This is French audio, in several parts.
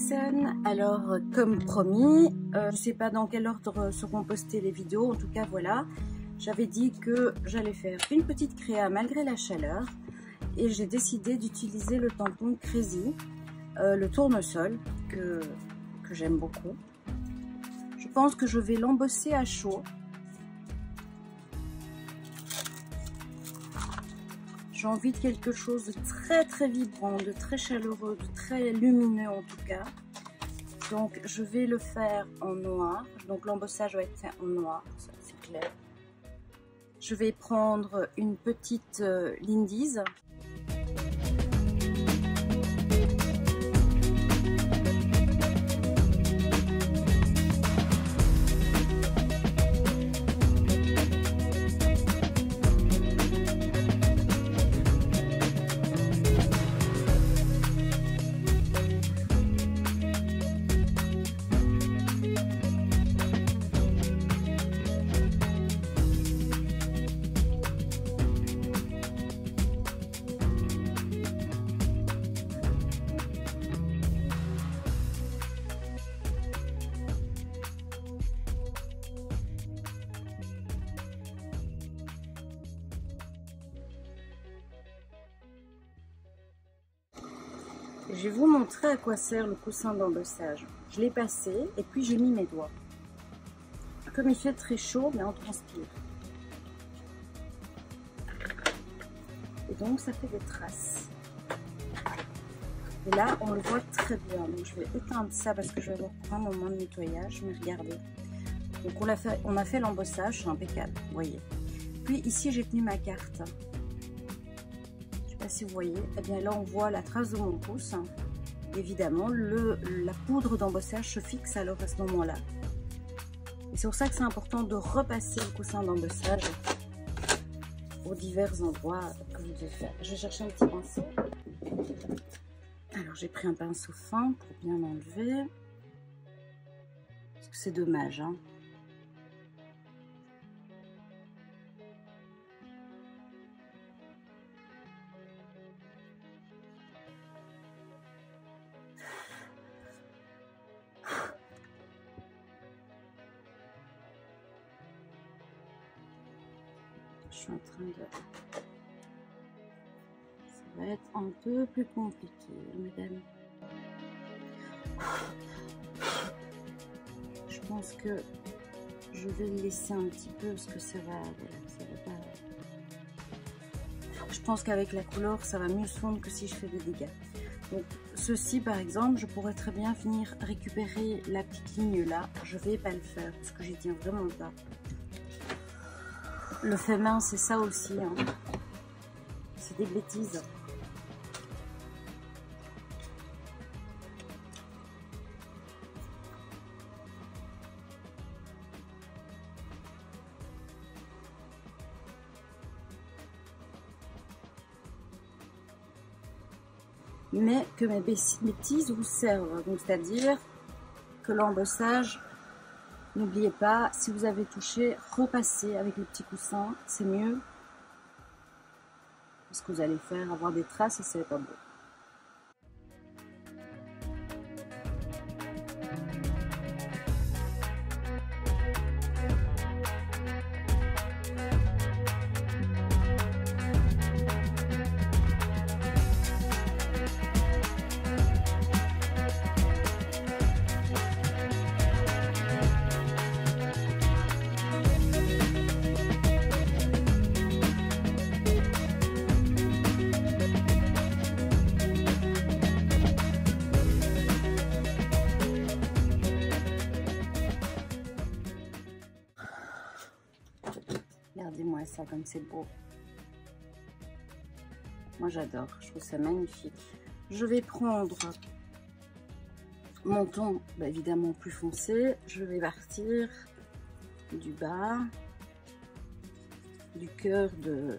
personnes. Alors comme promis, je ne sais pas dans quel ordre seront postées les vidéos, en tout cas voilà, j'avais dit que j'allais faire une petite créa malgré la chaleur et j'ai décidé d'utiliser le tampon Crazy, le tournesol que j'aime beaucoup. Je pense que je vais l'embosser à chaud. J'ai envie de quelque chose de très vibrant, de très chaleureux, de très lumineux en tout cas. Donc je vais le faire en noir. Donc l'embossage va être fait en noir, ça c'est clair. Je vais prendre une petite Lindy's. Je vais vous montrer à quoi sert le coussin d'embossage. Je l'ai passé et puis j'ai mis mes doigts. Comme il fait très chaud, mais on transpire. Et donc ça fait des traces. Et là, on le voit très bien. Donc je vais éteindre ça parce que je vais avoir un moment de nettoyage. Mais regardez. Donc on a fait l'embossage, c'est impeccable, vous voyez. Puis ici, j'ai tenu ma carte. Si vous voyez, eh bien là on voit la trace de mon pouce. Évidemment, la poudre d'embossage se fixe alors à ce moment-là. Et c'est pour ça que c'est important de repasser le coussin d'embossage aux divers endroits que vous devez faire. Je vais chercher un petit pinceau. Alors j'ai pris un pinceau fin pour bien enlever. Parce que c'est dommage, hein. Je suis en train de... Ça va être un peu plus compliqué, mesdames. Je pense que je vais le laisser un petit peu parce que ça va... Voilà, ça va pas... Je pense qu'avec la couleur, ça va mieux se fondre que si je fais des dégâts. Donc, ceci, par exemple, je pourrais très bien venir récupérer la petite ligne là. Je vais pas le faire parce que j'y tiens vraiment pas. Le fait main, c'est ça aussi, hein. C'est des bêtises. Mais que mes bêtises vous servent, donc c'est-à-dire que l'embossage, n'oubliez pas, si vous avez touché, repassez avec le petit coussin, c'est mieux. Parce que vous allez faire avoir des traces et c'est pas beau. Regardez-moi ça comme c'est beau. Moi j'adore, je trouve ça magnifique. Je vais prendre mon ton, évidemment plus foncé. Je vais partir du bas, du cœur de...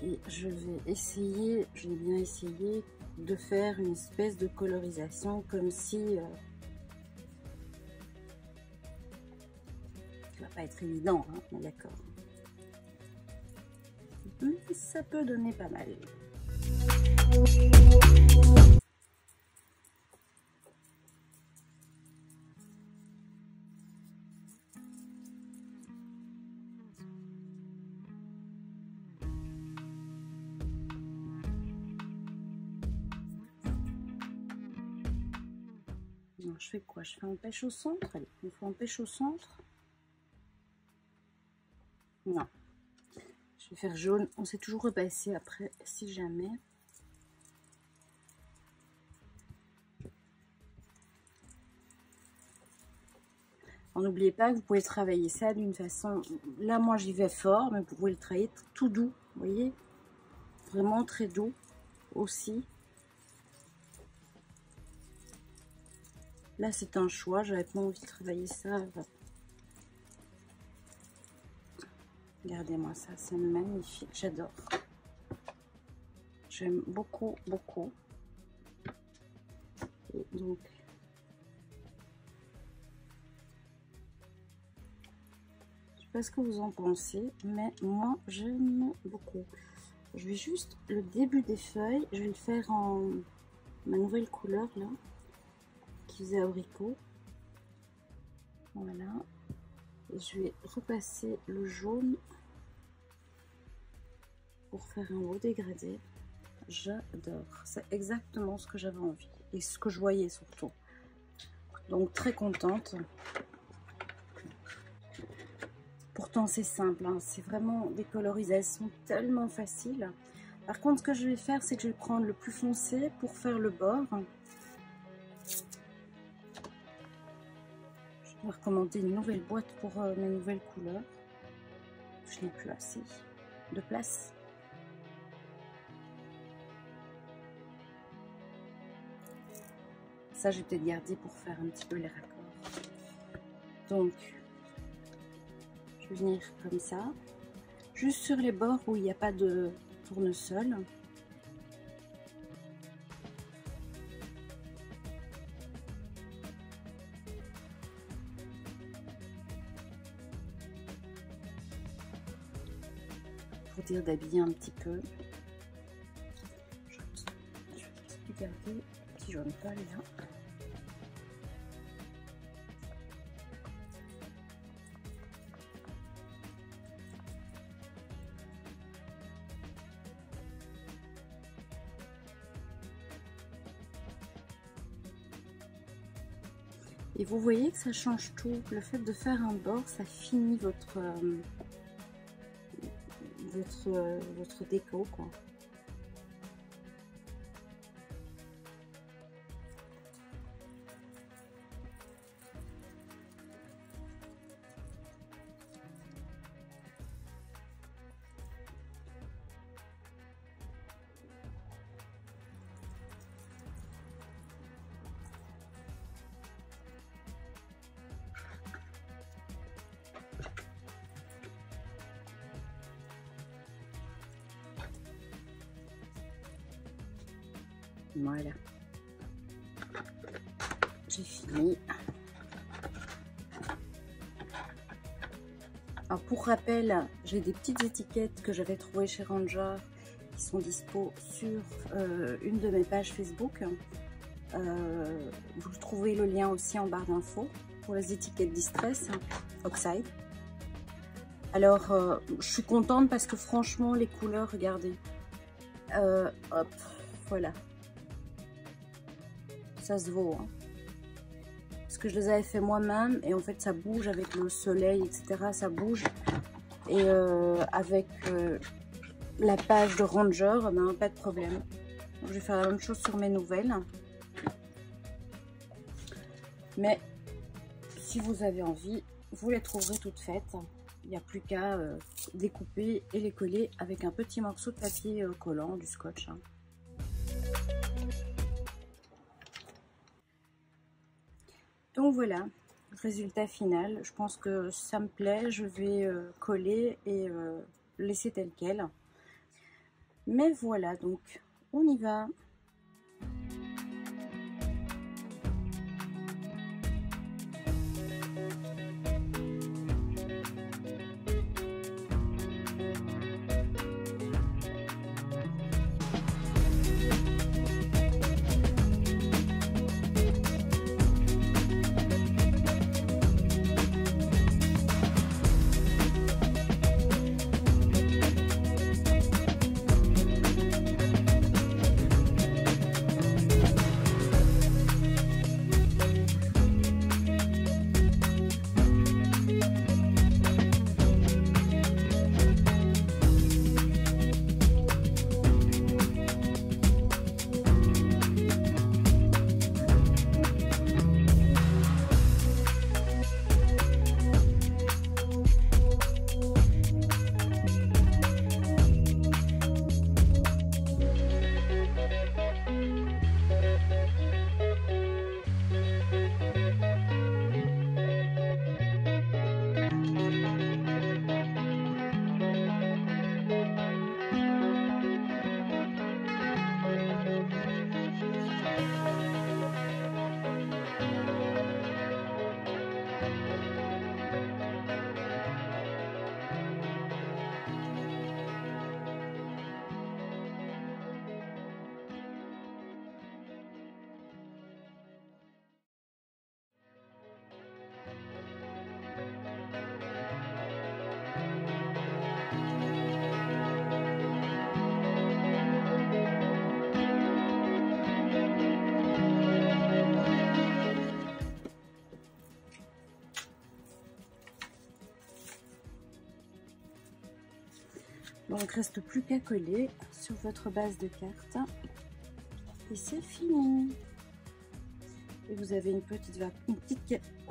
Et je vais essayer, je vais bien essayer de faire une espèce de colorisation comme si... ça va pas être évident, hein, mais d'accord. Ça peut donner pas mal. Non, je fais quoi? Je fais un pêche au centre? Allez, on fait un pêche au centre. Non. Je vais faire jaune. On s'est toujours repassé après, si jamais. N'oubliez pas que vous pouvez travailler ça d'une façon... Là, moi, j'y vais fort, mais vous pouvez le travailler tout doux. Vous voyez? Vraiment très doux aussi. Là, c'est un choix. J'avais pas envie de travailler ça. Regardez-moi ça. C'est magnifique. J'adore. J'aime beaucoup, beaucoup. Et donc... je sais pas ce que vous en pensez, mais moi j'aime beaucoup. Je vais juste le début des feuilles, je vais le faire en ma nouvelle couleur là, qui faisait abricot. Voilà. Et je vais repasser le jaune pour faire un beau dégradé. J'adore. C'est exactement ce que j'avais envie et ce que je voyais surtout. Donc très contente. Pourtant c'est simple, hein. C'est vraiment des colorisations tellement faciles. Par contre, ce que je vais faire, c'est que je vais prendre le plus foncé pour faire le bord. Je dois recommander une nouvelle boîte pour mes nouvelles couleurs. Je n'ai plus assez de place. Ça, je vais peut-être garder pour faire un petit peu les raccords. Donc... je vais venir comme ça, juste sur les bords où il n'y a pas de tournesol. Pour dire d'habiller un petit peu. Je vais garder un petit jaune pâle là. Et vous voyez que ça change tout. Le fait de faire un bord, ça finit votre déco, quoi. Voilà, j'ai fini. Alors pour rappel, j'ai des petites étiquettes que j'avais trouvées chez Ranger qui sont dispo sur une de mes pages Facebook. Vous trouvez le lien aussi en barre d'infos pour les étiquettes Distress Oxide. Alors je suis contente parce que franchement les couleurs, regardez, hop, voilà. Ça se vaut, hein. Parce que je les avais fait moi-même et en fait ça bouge avec le soleil, etc. Ça bouge. Et avec la page de Ranger, ben, pas de problème. Donc, je vais faire la même chose sur mes nouvelles. Mais si vous avez envie, vous les trouverez toutes faites. Il n'y a plus qu'à découper et les coller avec un petit morceau de papier collant, du scotch, hein. Donc voilà, résultat final. Je pense que ça me plaît. Je vais coller et laisser tel quel. Mais voilà, donc on y va. Donc il ne reste plus qu'à coller sur votre base de cartes. Et c'est fini. Et vous avez une petite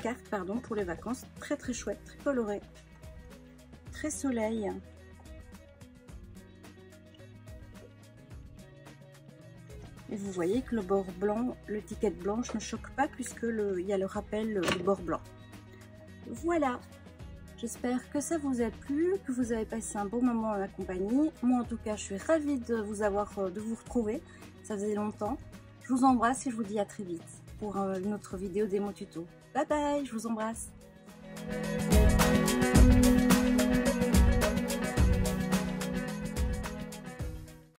carte pour les vacances. Très très chouette, très colorée. Très soleil. Et vous voyez que le bord blanc, l'étiquette blanche ne choque pas puisque il y a le rappel du bord blanc. Voilà. J'espère que ça vous a plu, que vous avez passé un bon moment en ma compagnie. Moi en tout cas, je suis ravie de vous retrouver. Ça faisait longtemps. Je vous embrasse et je vous dis à très vite pour une autre vidéo démo tuto. Bye bye, je vous embrasse.